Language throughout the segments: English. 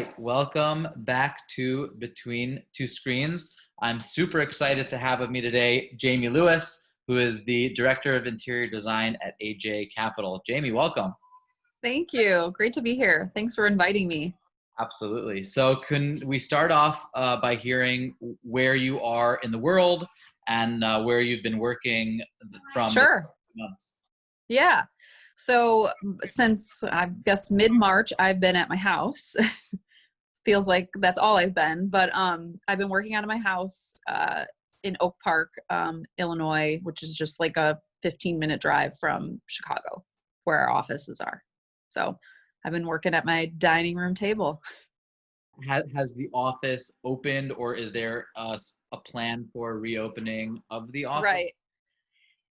right, welcome back to Between Two Screens. I'm super excited to have with me today Jamie Lewis, who is the Director of Interior Design at AJ Capital. Jamie, welcome. Thank you. Great to be here. Thanks for inviting me. Absolutely. So can we start off by hearing where you are in the world and where you've been working from Sure. the months? Yeah. So since I guess mid-March, I've been at my house. Feels like that's all I've been, but I've been working out of my house in Oak Park, Illinois, which is just like a 15-minute drive from Chicago, where our offices are. So I've been working at my dining room table. Has the office opened, or is there a plan for reopening of the office? Right.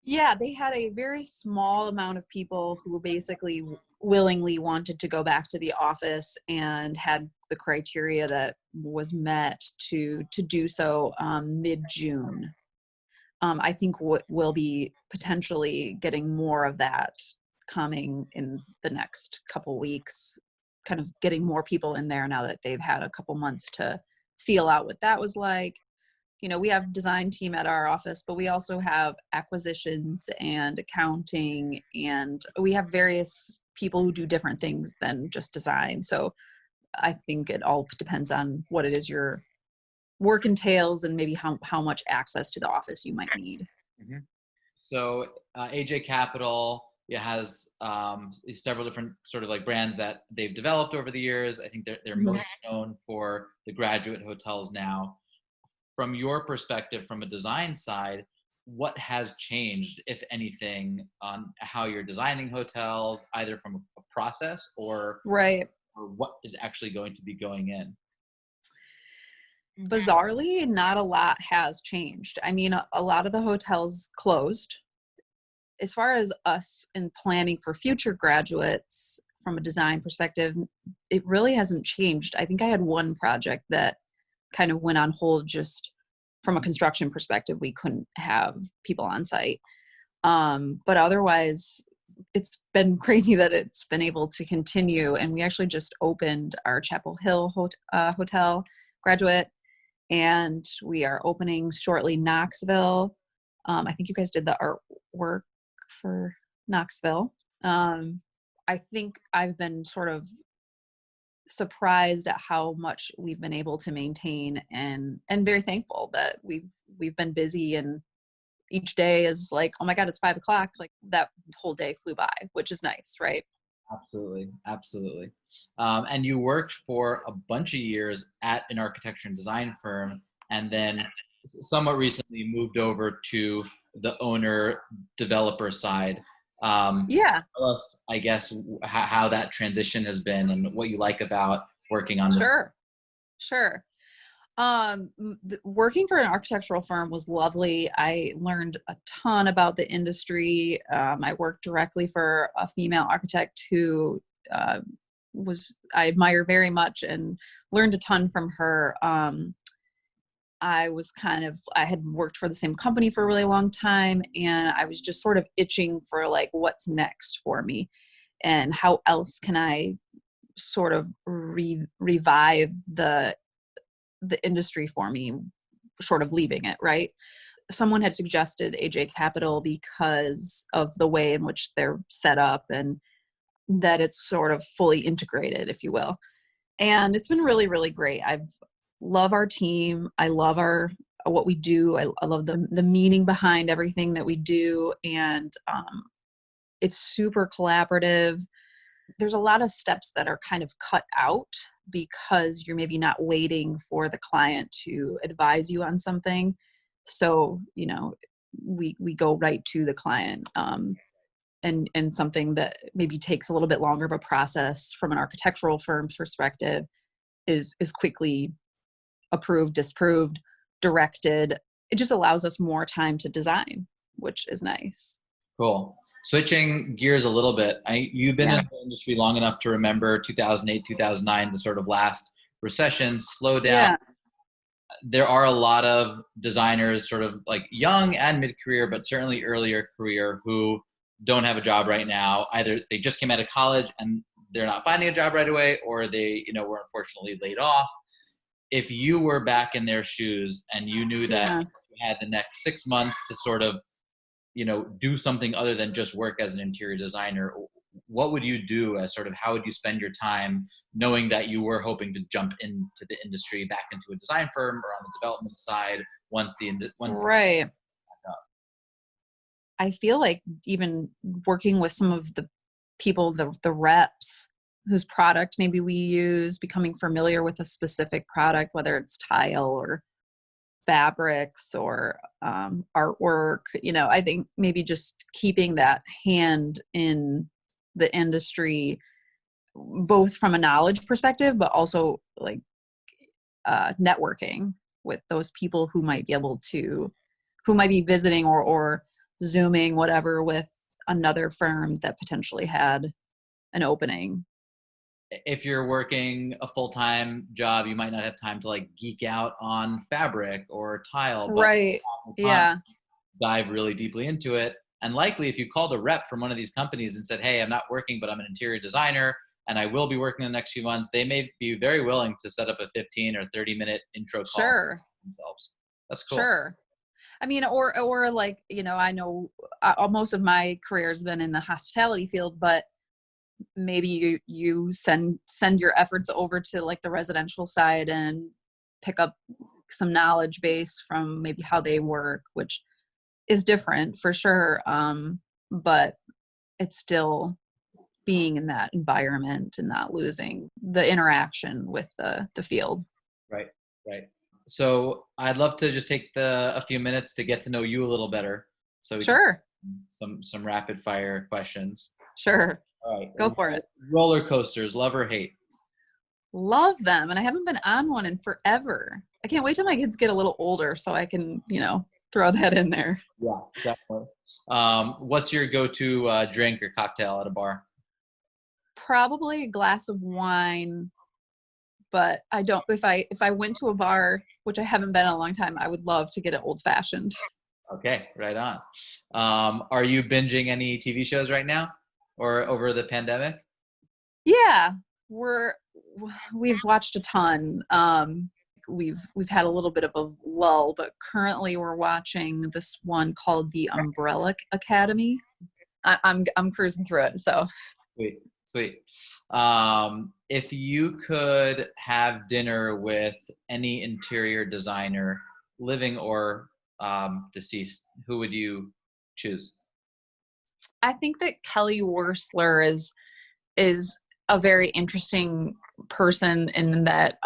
Yeah, they had a very small amount of people who basically willingly wanted to go back to the office and had the criteria that was met to do so mid-June. I think we'll be potentially getting more of that coming in the next couple weeks, kind of getting more people in there now that they've had a couple months to feel out what that was like. You know, we have design team at our office, but we also have acquisitions and accounting, and we have various people who do different things than just design. So I think it all depends on what it is your work entails and maybe how much access to the office you might need. Mm-hmm. So AJ Capital, it has several different sort of like brands that they've developed over the years. I think they're most known for the graduate hotels now. From your perspective, from a design side, what has changed, if anything, on how you're designing hotels, either from a process or what is actually going to be going in? Bizarrely, not a lot has changed. I mean, a lot of the hotels closed. As far as us in planning for future graduates from a design perspective, it really hasn't changed. I think I had one project that kind of went on hold just from a construction perspective. We couldn't have people on site. But otherwise, it's been crazy that it's been able to continue. And we actually just opened our Chapel Hill hotel graduate, and we are opening shortly Knoxville. I think you guys did the artwork for Knoxville. I think I've been sort of surprised at how much we've been able to maintain, and very thankful that we've been busy, and each day is like, oh my God, it's 5:00. Like that whole day flew by, which is nice, right? Absolutely. And you worked for a bunch of years at an architecture and design firm, and then somewhat recently moved over to the owner developer side. Yeah. Tell us, I guess, how that transition has been and what you like about working on this. Sure. Working for an architectural firm was lovely. I learned a ton about the industry. I worked directly for a female architect who I admire very much, and learned a ton from her. I had worked for the same company for a really long time, and I was just sort of itching for like, what's next for me and how else can I sort of revive the industry for me, sort of leaving it, right? Someone had suggested AJ Capital because of the way in which they're set up and that it's sort of fully integrated, if you will. And it's been really, really great. I love our team. I love what we do. I love the meaning behind everything that we do. And it's super collaborative. There's a lot of steps that are kind of cut out because you're maybe not waiting for the client to advise you on something. So, you know, we go right to the client, and something that maybe takes a little bit longer of a process from an architectural firm's perspective is quickly approved, disproved, directed. It just allows us more time to design, which is nice. Cool. Switching gears a little bit, you've been in the industry long enough to remember 2008, 2009, the sort of last recession, slowdown. Yeah. There are a lot of designers sort of like young and mid-career, but certainly earlier career, who don't have a job right now. Either they just came out of college and they're not finding a job right away, or they, were unfortunately laid off. If you were back in their shoes and you knew that Yeah. you had the next 6 months to sort of, do something other than just work as an interior designer, what would you do as sort of, how would you spend your time knowing that you were hoping to jump into the industry, back into a design firm or on the development side once Right. I feel like even working with some of the people, the reps whose product maybe we use, becoming familiar with a specific product, whether it's tile or fabrics or artwork, I think maybe just keeping that hand in the industry, both from a knowledge perspective, but also like networking with those people who might be visiting or Zooming, whatever, with another firm that potentially had an opening. If you're working a full-time job, you might not have time to like geek out on fabric or tile, but Right. Yeah. dive really deeply into it. And likely if you called a rep from one of these companies and said, hey, I'm not working, but I'm an interior designer and I will be working in the next few months, they may be very willing to set up a 15 or 30-minute intro call Sure. themselves. That's cool. Sure. I mean, or like, I know most of my career has been in the hospitality field, but maybe you send your efforts over to like the residential side and pick up some knowledge base from maybe how they work, which is different for sure. But it's still being in that environment and not losing the interaction with the field. Right. So I'd love to just take a few minutes to get to know you a little better. So we Sure. can some rapid fire questions. Sure. All right. Go for it. Roller coasters, love or hate? Love them. And I haven't been on one in forever. I can't wait till my kids get a little older so I can, throw that in there. Yeah, definitely. What's your go-to drink or cocktail at a bar? Probably a glass of wine, but I don't, if I went to a bar, which I haven't been in a long time, I would love to get it old fashioned. Okay, right on. Are you binging any TV shows right now or over the pandemic? Yeah, we've watched a ton. We've had a little bit of a lull, but currently we're watching this one called The Umbrella Academy. I'm cruising through it. So Sweet. If you could have dinner with any interior designer, living or deceased, who would you choose? I think that Kelly Worsler is a very interesting person in that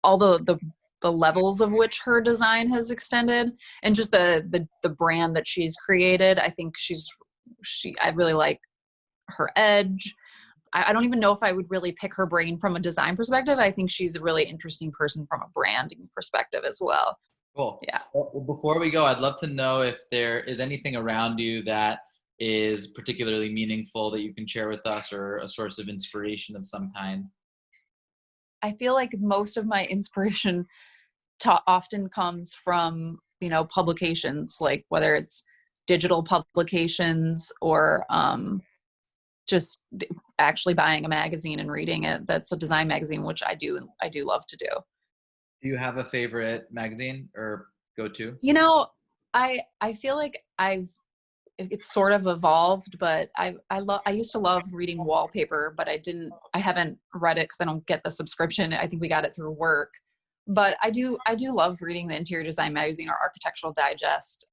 all the levels of which her design has extended and just the brand that she's created. I think I really like her edge. I don't even know if I would really pick her brain from a design perspective. I think she's a really interesting person from a branding perspective as well. Cool. Yeah. Well, before we go, I'd love to know if there is anything around you that is particularly meaningful that you can share with us, or a source of inspiration of some kind. I feel like most of my inspiration often comes from, publications, like whether it's digital publications or just actually buying a magazine and reading it. That's a design magazine, which I do love to do. Do you have a favorite magazine or go-to? I feel like it's sort of evolved, but I used to love reading Wallpaper, but I haven't read it because I don't get the subscription. I think we got it through work, but I do love reading the Interior Design Magazine or Architectural Digest.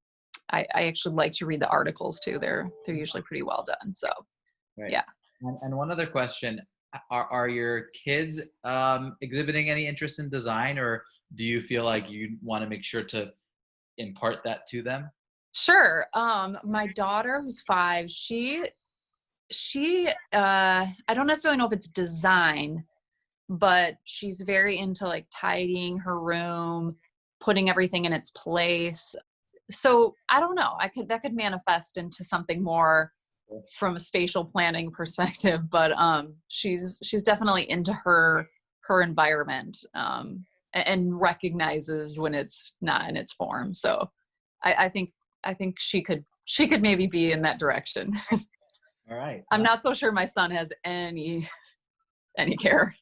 I actually like to read the articles too. They're usually pretty well done. So Right. yeah. And one other question, are your kids exhibiting any interest in design, or do you feel like you want to make sure to impart that to them? Sure. My daughter, who's 5, I don't necessarily know if it's design, but she's very into like tidying her room, putting everything in its place. So I don't know. That could manifest into something more from a spatial planning perspective, but she's definitely into her environment, and recognizes when it's not in its form. So I think she could maybe be in that direction. All right. I'm not so sure my son has any care.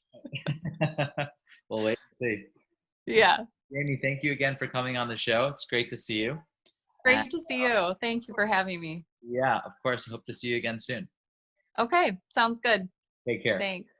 We'll wait and see. Yeah. Jamie, thank you again for coming on the show. It's great to see you. Great to see you. Thank you for having me. Yeah, of course. I hope to see you again soon. Okay. Sounds good. Take care. Thanks.